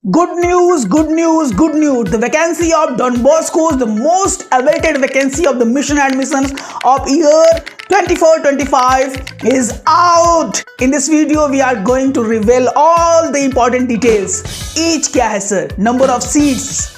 Good news, good news, good news. The vacancy of Don Bosco is the most awaited vacancy of the mission admissions of year 24-25 is out. In this video, we are going to reveal all the important details. Each क्या है sir? Number of seats,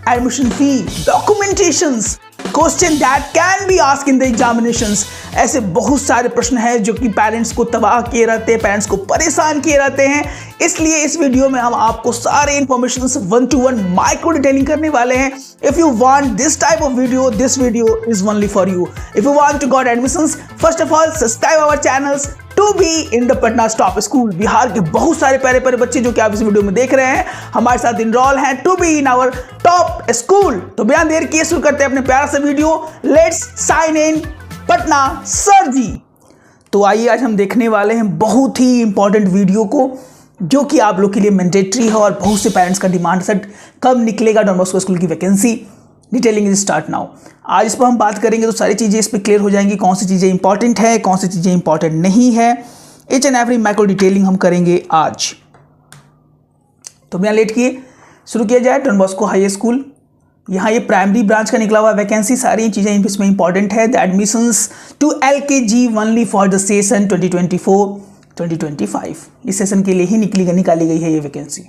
admission fee, documentations, question that can be ask in the examinations. ऐसे बहुत सारे प्रश्न हैं जो कि parents को तबाह किए रहते हैं, पेरेंट्स को परेशान किए रहते हैं। इसलिए इस वीडियो में हम आपको सारे इंफॉर्मेशन 1-to-1 माइक्रो डिटेलिंग करने वाले हैं। If you want this type of video, this video is only for you. If you want to got admissions, first of all subscribe our channels to be in the Patna top school. Bihar के बहुत सारे प्यारे प्यारे बच्चे जो कि आप इस वीडियो में देख रहे हैं हमारे साथ इनरोल हैं to be in our top school. तो बिना देर किए शुरू करते हैं अपने प्यारा सा video. Let's sign in Patna sir ji. तो आइए आज हम देखने वाले हैं बहुत ही इंपॉर्टेंट वीडियो को जो कि आप लोग के लिए मैंडेटरी है और बहुत से पेरेंट्स का डिमांड है कब निकलेगा डॉन बॉस्को स्कूल की vacancy. Detailing is start now. आज इस पर हम बात करेंगे तो सारी चीज़ें इस पर क्लियर हो जाएंगी, कौन सी चीज़ें इंपॉर्टेंट है, कौन सी चीज़ें इंपॉर्टेंट नहीं है। Each and every micro detailing हम करेंगे आज। तो बिना लेट किए शुरू किया जाए। डॉन बॉस्को हाई स्कूल, यहाँ ये प्राइमरी ब्रांच का निकला हुआ वैकेंसी, सारी चीज़ें इसमें इंपॉर्टेंट है। The admissions to LKG only for the session 2024-2025। इस सेशन के लिए ही निकाली गई है ये vacancy.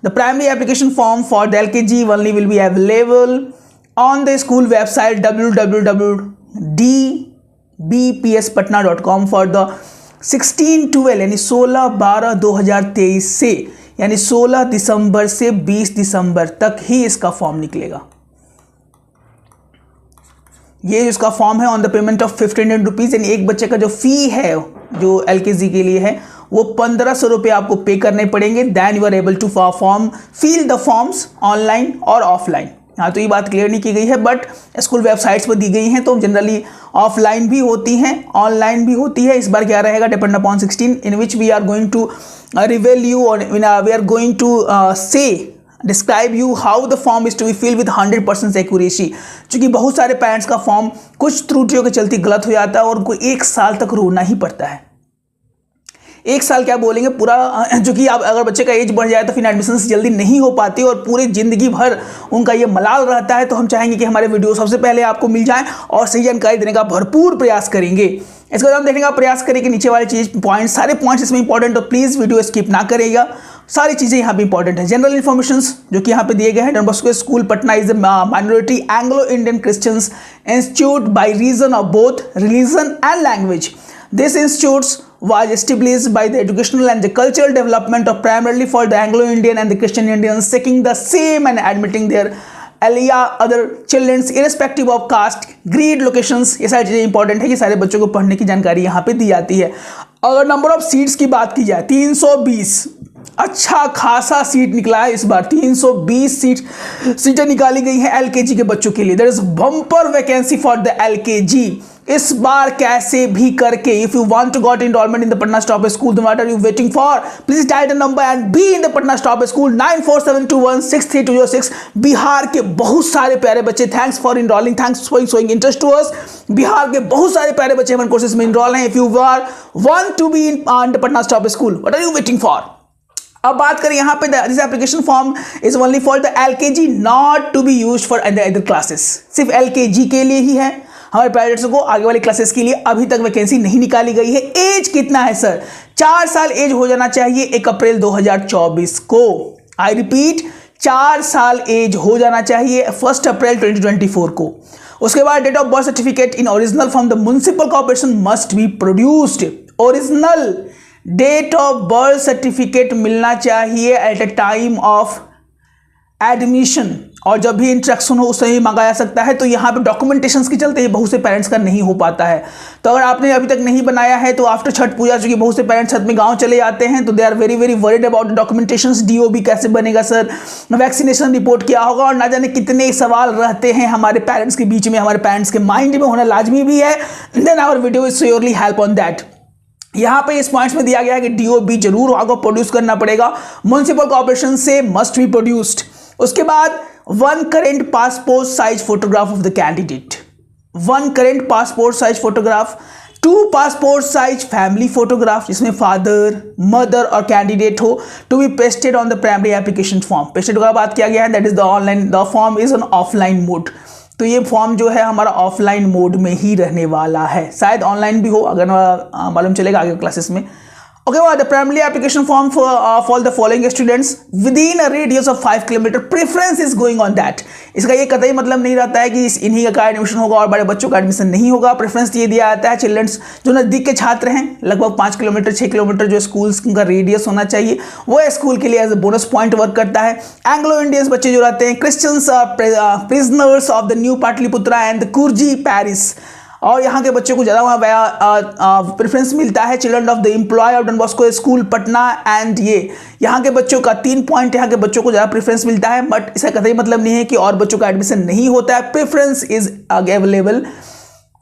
The primary application form for the LKG only will be available on the school website www.dbpspatna.com for the 16-12 यानी 16-12-2023 से यानी 16 दिसंबर से 20 दिसंबर तक ही इसका फॉर्म निकलेगा। ये इसका फॉर्म है on the payment of 1500 rupees, यानी एक बच्चे का जो फी है जो LKG के लिए है वो 1500 रुपये आपको पे करने पड़ेंगे। Then you are able to fill the forms online और ऑफलाइन। हाँ, तो ये बात क्लियर नहीं की गई है बट स्कूल वेबसाइट्स पर दी गई हैं, तो जनरली ऑफलाइन भी होती हैं ऑनलाइन भी होती है। इस बार क्या रहेगा, depend upon 16 in which we are going to reveal you और we are going to say describe you how the form is to be fill with 100% accuracy. चूँकि बहुत सारे पेरेंट्स का फॉर्म कुछ त्रुटियों के चलते गलत हो जाता है और उनको 1 साल तक रोना ही पड़ता है। 1 साल क्या बोलेंगे पूरा, जो कि आप अगर बच्चे का एज बढ़ जाए तो फिर एडमिशन जल्दी नहीं हो पाती और पूरी ज़िंदगी भर उनका ये मलाल रहता है। तो हम चाहेंगे कि हमारे वीडियो सबसे पहले आपको मिल जाए और सही जानकारी देने का भरपूर प्रयास करेंगे। इसके बाद हम देखने का प्रयास करेंगे नीचे वाले चीज़ पॉइंट, सारे पॉइंट्स इसमें इंपॉर्टेंट, तो प्लीज़ वीडियो स्किप ना करेगा। सारी चीज़ें यहाँ पे इंपॉर्टेंट है। जनरल इन्फॉर्मेशन जो कि यहाँ पे दिए गए हैं। Don Bosco school Patna is a minority Anglo Indian Christians institute by reason of both religion and language. This institute was established by the educational and the cultural development of primarily for the Anglo-Indian and the Christian Indians seeking the same and admitting their aliyah other children irrespective of caste, creed, locations। ये सारी चीज़ें important है कि सारे बच्चों को पढ़ने की जानकारी यहाँ पे दी जाती है। अगर नंबर ऑफ सीट्स की बात की जाए 320, अच्छा खासा सीट निकला है इस बार। 320 सीटें निकाली गई हैं LKG के बच्चों के लिए। There is bumper vacancy for the LKG इस बार कैसे भी करके। If you want to got enrolment in the Patna top school, what are you waiting for? Please dial the number and be in the Patna top school 9472163206। Bihar के बहुत सारे प्यारे बच्चे, thanks for enrolling, thanks for showing interest to us. Bihar के बहुत सारे प्यारे बच्चे हमारे कोर्सेज में इनरोल हैं। If you want to be in the Patna top school, what are you waiting for? अब बात करें यहाँ पे this application form is only for the LKG, not to be used for other classes. सिर्फ LKG के लिए ही है। हमारे पेरेंट्स को आगे वाले क्लासेस के लिए अभी तक वैकेंसी नहीं निकाली गई है। एज कितना है सर? 4 साल एज हो जाना चाहिए 1 अप्रैल 2024 को। आई रिपीट, 4 साल एज हो जाना चाहिए 1 अप्रैल 2024 को। उसके बाद date of birth certificate in original from the municipal corporation must be produced. Original date of birth certificate मिलना चाहिए at a time of admission, और जब भी इंस्ट्रक्शन हो उस समय मांगा जा सकता है। तो यहाँ पे डॉक्यूमेंटेशंस के चलते बहुत से पेरेंट्स का नहीं हो पाता है। तो अगर आपने अभी तक नहीं बनाया है तो आफ्टर छठ पूजा, चूंकि बहुत से पेरेंट्स छठ में गांव चले जाते हैं, तो they are very very worried about documentations. DOB कैसे बनेगा सर, वैक्सीनेशन रिपोर्ट क्या होगा, और ना जाने कितने सवाल रहते हैं हमारे पेरेंट्स के बीच में, हमारे पेरेंट्स के माइंड में होना लाजमी भी है। Then our video is surely help on that. यहाँ पे इस पॉइंट्स में दिया गया है कि DOB जरूर आपको प्रोड्यूस करना पड़ेगा, म्युनिसिपल कॉर्पोरेशन से मस्ट बी प्रोड्यूस्ड। उसके बाद 1 current passport size photograph of the candidate. 1 current passport size photograph 2 passport size family photograph जिसमें फादर, मदर और कैंडिडेट हो, to be pasted on the primary application form. Pasted का बात किया गया है, that is the form is on offline mode. तो ये फॉर्म जो है हमारा ऑफलाइन मोड में ही रहने वाला है, शायद ऑनलाइन भी हो, अगर मालूम चलेगा आगे क्लासेस में। Okay, well, the primary application form for the following students within a radius of 5 kilometre, preference is going on that। इसका ये कतई मतलब नहीं रहता है कि इन्हीं का एडमिशन होगा और बड़े बच्चों का एडमिशन नहीं होगा। प्रेफरेंस ये दिया जाता है चिल्ड्रंस जो नज़दीक के छात्र हैं, लगभग 5 किलोमीटर 6 किलोमीटर जो स्कूल्स का रेडियस होना चाहिए, वो स्कूल के लिए as a bonus point work करता है। एंग्लो इंडियंस बच्चे जो रहते हैं, Christians prisoners of the new Pataliputra and the Kurji parish, और यहाँ के बच्चों को ज़्यादा वहाँ प्रेफरेंस मिलता है। Children of the employ of Don Bosco school Patna and ये यहाँ के बच्चों का 3 पॉइंट यहाँ के बच्चों को ज़्यादा प्रेफरेंस मिलता है, बट इसका कतई मतलब नहीं है कि और बच्चों का एडमिशन नहीं होता है। Preference is available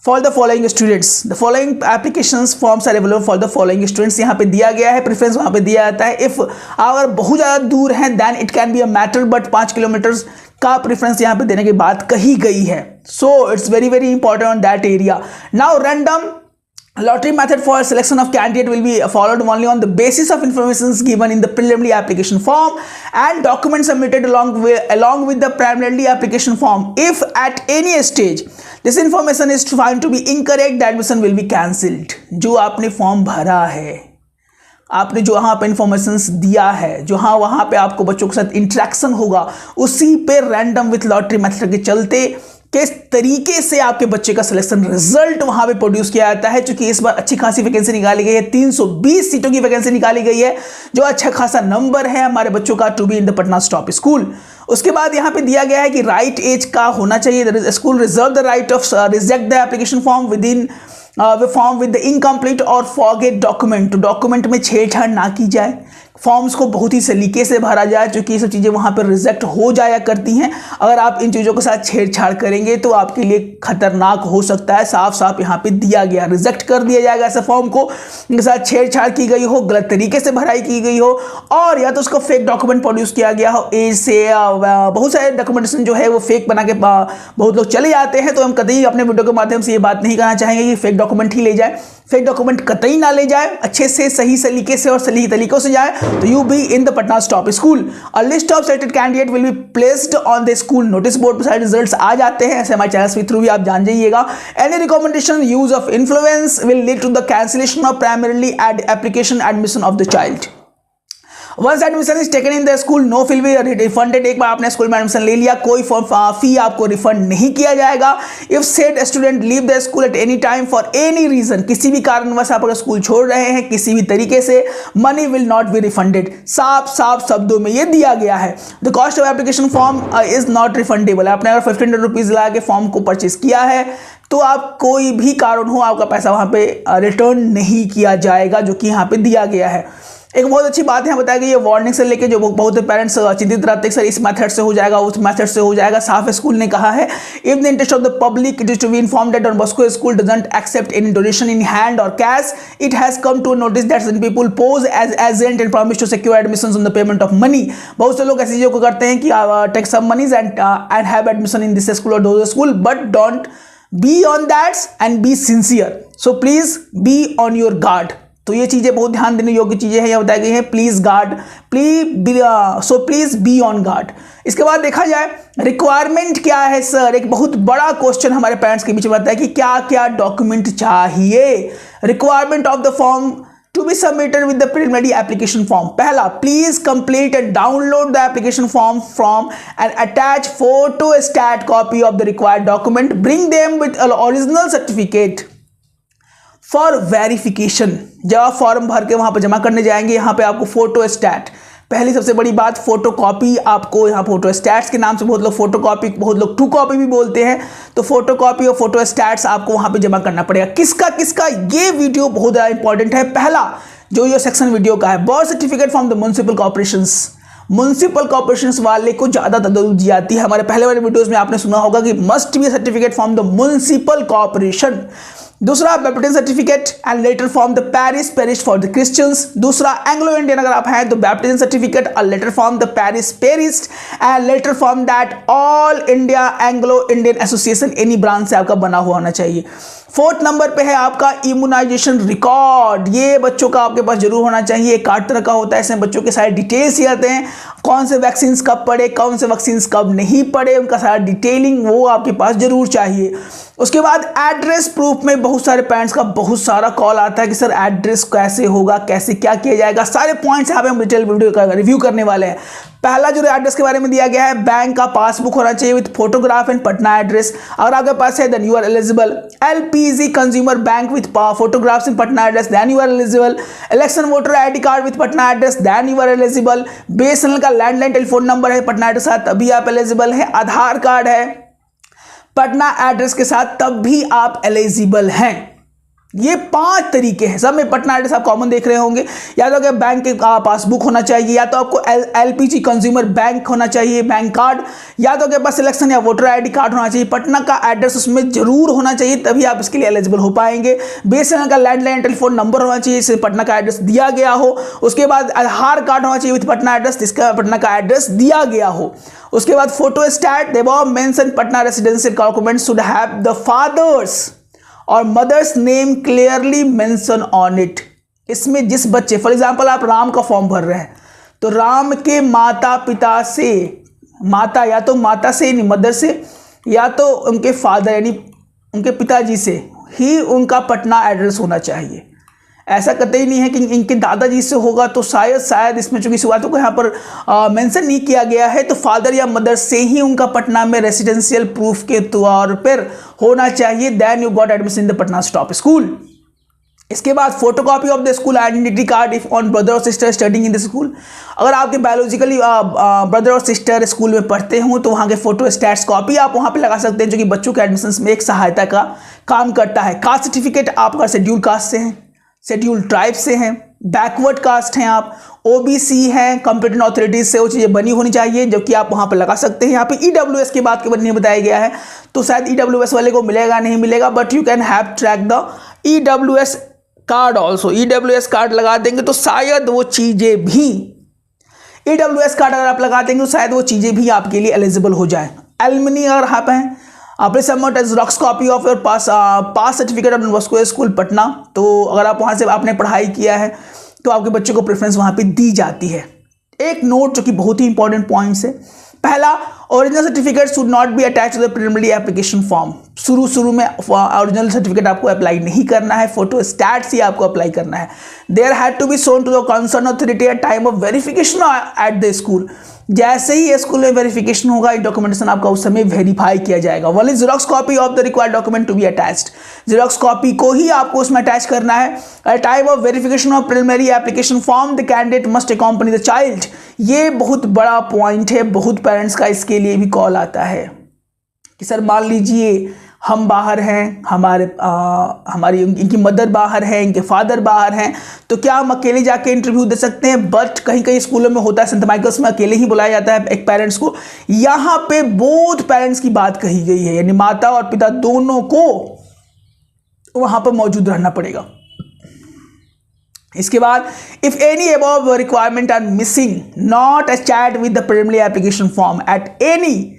for the following students, the following applications forms are available for the following students. यहाँ पे दिया गया है, प्रेफरेंस वहाँ पे दिया जाता है। इफ अगर बहुत ज़्यादा दूर हैं then it can be a matter, but 5 kilometre का प्रेफरेंस यहाँ पे देने की बात कही गई है। So it's very very important on that area. Now random lottery method for selection of candidate will be followed only on the basis of information given in the preliminary application form and documents submitted along with the preliminary application form. If at any stage this information is found to be incorrect, the admission will be cancelled। जो आपने form भरा है, आपने जो वहाँ पे informations दिया है, जो हाँ वहाँ पे आपको बच्चों के साथ इंटरेक्शन होगा, उसी पे रैंडम विथ लॉटरी मेथड के चलते किस तरीके से आपके बच्चे का सिलेक्शन रिजल्ट वहां पे प्रोड्यूस किया जाता है। क्योंकि इस बार अच्छी खासी वैकेंसी निकाली गई है, 320 सीटों की वैकेंसी निकाली गई है, जो अच्छा खासा नंबर है हमारे बच्चों का to be in the Patna top school. उसके बाद यहाँ पे दिया गया है कि राइट एज का होना चाहिए। School reserve the right of reject the application form with in form with the incomplete और फॉरगेट डॉक्यूमेंट। तो डॉक्यूमेंट में छेड़छाड़ ना की जाए, फॉर्म्स को बहुत ही सलीके से भरा जाए, क्योंकि ये सब चीज़ें वहाँ पर रिजेक्ट हो जाया करती हैं। अगर आप इन चीज़ों के साथ छेड़छाड़ करेंगे तो आपके लिए खतरनाक हो सकता है। साफ साफ यहाँ पे दिया गया, रिजेक्ट कर दिया जाएगा ऐसे फॉर्म को इनके साथ छेड़छाड़ की गई हो, गलत तरीके से भराई की गई हो, और या तो उसको फेक डॉक्यूमेंट प्रोड्यूस किया गया हो। एज से बहुत सारे डॉक्यूमेंटेशन जो है वो फेक बना के बहुत लोग चले जाते हैं। तो हम कतई अपने वीडियो के माध्यम से ये बात नहीं कहना चाहेंगे कि फेक डॉक्यूमेंट ही ले जाए, फेक डॉक्यूमेंट कतई ना ले जाए, अच्छे से सही तरीके से और सही तरीकों से जाए। तो you B in the Patna top school. A list of selected candidate will be placed on the school notice board पर। सारे रिजल्ट्स आ जाते हैं, ऐसे हमारे चैनल के थ्रू भी आप जान जाइएगा। Any recommendation use of influence will lead to the cancellation of primarily application admission of the child. Once admission is taken in the school no fee be refunded. एक बार आपने स्कूल में admission ले लिया, कोई फी आपको रिफंड नहीं किया जाएगा। If said student leave the school at any time for any reason, किसी भी कारणवश आप अगर स्कूल छोड़ रहे हैं किसी भी तरीके से, money will not be refunded. साफ साफ शब्दों में ये दिया गया है। The cost of application form is not refundable. आपने अगर 1500 रुपीज़ लगा के फॉर्म को परचेज किया है तो आप कोई भी कारण हो आपका पैसा वहाँ पे रिटर्न नहीं किया जाएगा, जो कि यहाँ पे दिया गया है। एक बहुत अच्छी बात है बताया कि ये वार्निंग से लेके जो बहुत पेरेंट्स चिंतित रहते हैं सर इस मेथड से हो जाएगा उस मेथड से हो जाएगा, साफ स्कूल ने कहा है if the interest of the public it is to be informed that Don Bosco school doesn't accept any donation in hand or cash. It has come to notice that some people pose as agent and promise to secure admissions on the payment of money. बहुत से लोग ऐसी चीजों को करते हैं कि take some monies and have admission in this school or those school, but don't be on that's and be sincere. So please be on your guard. तो ये चीज़ें बहुत ध्यान देने योग्य चीज़ें हैं, यहाँ बताई गई हैं। Please guard, please be on guard. इसके बाद देखा जाए रिक्वायरमेंट क्या है सर, एक बहुत बड़ा क्वेश्चन हमारे पेरेंट्स के बीच में आता है कि क्या क्या डॉक्यूमेंट चाहिए। Requirement of the form to be submitted with the preliminary application form. पहला, please complete and download the application form from and attach photostat copy of the required document, bring them with original certificate for verification. जब आप form भर के वहाँ पर जमा करने जाएंगे, यहाँ पे आपको फोटो स्टैट, पहली सबसे बड़ी बात फोटो कॉपी, आपको यहाँ फोटो स्टैट्स के नाम से बहुत लोग फोटो कॉपी, बहुत लोग टू कॉपी भी बोलते हैं, तो फोटो कॉपी और फोटो स्टैट्स आपको वहाँ पे जमा करना पड़ेगा। किसका किसका, ये वीडियो बहुत ज़्यादा इंपॉर्टेंट है। पहला जो ये सेक्शन वीडियो का है, birth certificate from the municipal corporations. Municipal corporations वाले को ज़्यादा तवज्जो दी जाती है। हमारे पहले वाले वीडियोज़ में आपने सुना होगा कि must be certificate from the municipal corporation. दूसरा, baptism certificate and letter from the parish for the Christians. दूसरा, एंग्लो इंडियन अगर आप हैं तो बैप्टिज्म सर्टिफिकेट और letter from the parish and letter from that All India Anglo Indian Association, any branch से आपका बना हुआ होना चाहिए। 4th नंबर पे है आपका इम्यूनाइजेशन रिकॉर्ड। ये बच्चों का आपके पास जरूर होना चाहिए। एक कार्ड तरह का होता है, इसमें बच्चों के सारे डिटेल्स ही आते हैं, कौन से वैक्सीन कब पड़े, कौन से वैक्सीन कब नहीं पड़े, उनका सारा डिटेलिंग वो आपके पास जरूर चाहिए। उसके बाद एड्रेस प्रूफ में बहुत सारे पेरेंट्स का बहुत सारा कॉल आता है कि सर एड्रेस कैसे होगा, कैसे क्या किया जाएगा। सारे पॉइंट्स यहाँ पे हम डिटेल वीडियो का रिव्यू करने वाले हैं। पहला जो एड्रेस के बारे में दिया गया है, बैंक का पासबुक होना चाहिए with photograph and Patna address. अगर आपके पास है then you are eligible. LPG consumer bank with photographs in Patna address, then you are eligible. Election voter ID card with Patna address, then you are eligible. BSNL का landline telephone number है Patna address के साथ, तभी आप एलिजिबल है। आधार card है Patna address के साथ, तब भी आप एलिजिबल हैं। ये 5 तरीके हैं, सब में पटना एड्रेस आप कॉमन देख रहे होंगे। या तो अगर बैंक के पासबुक होना चाहिए, या तो आपको एलपीजी कंज्यूमर बैंक होना चाहिए, बैंक कार्ड, या तो आपके पास सिलेक्शन या वोटर आईडी कार्ड होना चाहिए। पटना का एड्रेस उसमें जरूर होना चाहिए, तभी आप इसके लिए एलिजिबल हो पाएंगे। बीएसएनएल का लैंडलाइन टेलीफोन नंबर होना चाहिए, इससे पटना का एड्रेस दिया गया हो। उसके बाद आधार कार्ड होना चाहिए विद पटना एड्रेस, जिसका पटना का एड्रेस दिया गया हो। उसके बाद photostat, the above mention Patna residential document should have the father's or mother's name clearly mention on it. इसमें जिस बच्चे, फॉर एग्जांपल आप राम का फॉर्म भर रहे हैं, तो राम के माता पिता से, माता या तो माता से यानी मदर से, या तो उनके फादर यानी उनके पिताजी से ही उनका पटना एड्रेस होना चाहिए। ऐसा कतई ही नहीं है कि इनके दादाजी से होगा, तो शायद इसमें चूंकि शुरुआतों को यहाँ पर मेंशन नहीं किया गया है, तो फादर या मदर से ही उनका पटना में रेसिडेंशियल प्रूफ के तौर पर होना चाहिए। Then you got admission in the Patna top school. इसके बाद photocopy of the school identity card if on brother और sister studying in the school. अगर आपके बायोलॉजिकली ब्रदर और सिस्टर स्कूल में पढ़ते हों तो वहाँ के फोटो स्टैट्स कॉपी आप वहाँ पे लगा सकते हैं, जो कि बच्चों के एडमिशन में एक सहायता का काम करता है। कास्ट सर्टिफिकेट आपका शेड्यूल कास्ट से है, शेड्यूल ट्राइब से हैं, बैकवर्ड कास्ट हैं आप, ओबीसी हैं, कॉम्पिटेंट अथॉरिटीज से वो चीज़ें बनी होनी चाहिए, जो कि आप वहाँ पर लगा सकते हैं। यहाँ पे ईडब्ल्यूएस की बात के बारे में बताया गया है, तो शायद ईडब्ल्यूएस वाले को मिलेगा नहीं मिलेगा, but you can have track the EWS card also. EWS card लगा देंगे तो शायद वो चीज़ें भी, ईडब्ल्यूएस कार्ड अगर आप लगा देंगे तो शायद वो चीज़ें भी आपके लिए एलिजिबल हो जाए। एलमनी अगर आप हैं, please submit xerox copy of your pass certificate of Don Bosco school Patna. तो अगर आप वहाँ से आपने पढ़ाई किया है तो आपके बच्चों को प्रेफरेंस वहाँ पे दी जाती है। एक नोट जो कि बहुत ही इंपॉर्टेंट पॉइंट्स है, पहला, original certificate should not be attach to the preliminary application form. शुरू में ओरिजिनल सर्टिफिकेट आपको अप्लाई नहीं करना है, फोटो स्टैट से आपको अप्लाई करना है। There had to be shown to the concern authority at time of verification at the school. जैसे ही स्कूल में वेरिफिकेशन होगा, डॉक्यूमेंटेशन आपका उस समय वेरीफाई किया जाएगा। Only xerox copy of the required document to be attached. Xerox copy को ही आपको उसमें अटैच करना है। At time of verification of preliminary application form the candidate must accompany the child. ये बहुत बड़ा पॉइंट है, बहुत पेरेंट्स का इसके लिए भी कॉल आता है कि सर मान लीजिए हम बाहर हैं, हमारी इनकी मदर बाहर है, इनके फादर बाहर हैं, तो क्या हम अकेले जाके इंटरव्यू दे सकते हैं? बट कहीं कहीं स्कूलों में होता है, सेंट माइकल्स में अकेले ही बुलाया जाता है एक पेरेंट्स को। यहाँ पे बोथ पेरेंट्स की बात कही गई है, यानी माता और पिता दोनों को वहां पर मौजूद रहना पड़ेगा। इसके बाद if any above requirement are missing not attached with the preliminary application form at any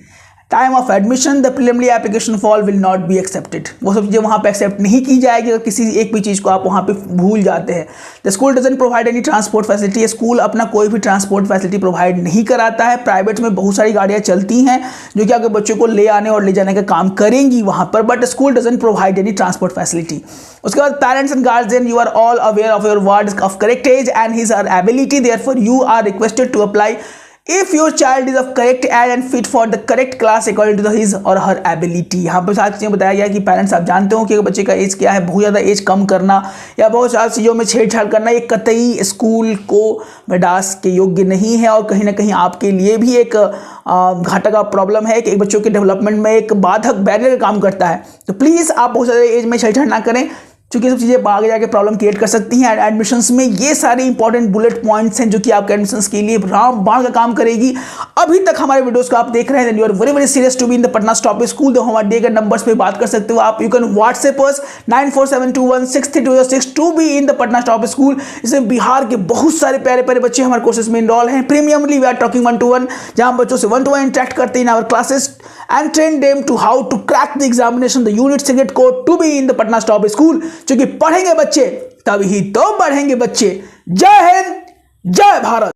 time of admission the preliminary application form will not be accepted. वो सब चीज़ें वहाँ पे एक्सेप्ट नहीं की जाएगी अगर किसी एक भी चीज़ को आप वहाँ पे भूल जाते हैं। The school doesn't provide any transport facility. School अपना कोई भी ट्रांसपोर्ट फैसिलिटी प्रोवाइड नहीं कराता है। प्राइवेट में बहुत सारी गाड़ियाँ चलती हैं जो कि आपके बच्चों को ले आने और ले जाने का काम करेंगी वहाँ पर, but school doesn't provide any transport facility. उसके बाद parents and guardian, you are all aware of your ward of correct age and his or ability, therefore you are requested to apply if your child is of correct age and fit for the correct class according to his or her ability। यहाँ पर सारी चीज़ें बताया गया कि parents आप जानते हो कि बच्चे का एज क्या है। बहुत ज़्यादा एज कम करना या बहुत सारी चीज़ों में छेड़छाड़ करना ये कतई स्कूल को बर्दाश्त के योग्य नहीं है, और कहीं ना कहीं आपके लिए भी एक घाटा का प्रॉब्लम है कि एक बच्चों के डेवलपमेंट में एक बाधक बैरियर का काम करता है। तो प्लीज़ आप बहुत ज़्यादा एज में छेड़छाड़ ना करें, क्योंकि सब चीज़ें आगे जाके प्रॉब्लम क्रिएट कर सकती हैं एडमिशंस में। ये सारे इंपॉर्टेंट बुलेट पॉइंट्स हैं जो कि आपके एडमिशंस के लिए रामबाण का काम करेगी। अभी तक हमारे वीडियोस को आप देख रहे हैं, you are very very serious to be in the Patna top school. तो हमारे दिए गए नंबर्स पे बात कर सकते हो आप। You can WhatsApp us 9472163206 to be in the Patna top school. इसमें बिहार के बहुत सारे प्यारे प्यारे बच्चे हमारे कोर्सेज में इनरोल हैं। प्रीमियमली वी आर टॉकिंग 1-to-1, जहाँ बच्चों से 1-to-1 इंटरेक्ट करते हैं in our classes and train them to how to crack the examination. The unit secret code to be in the Patna Top School. क्योंकि पढ़ेंगे बच्चे तभी तो बढ़ेंगे बच्चे। जय हिंद, जय भारत।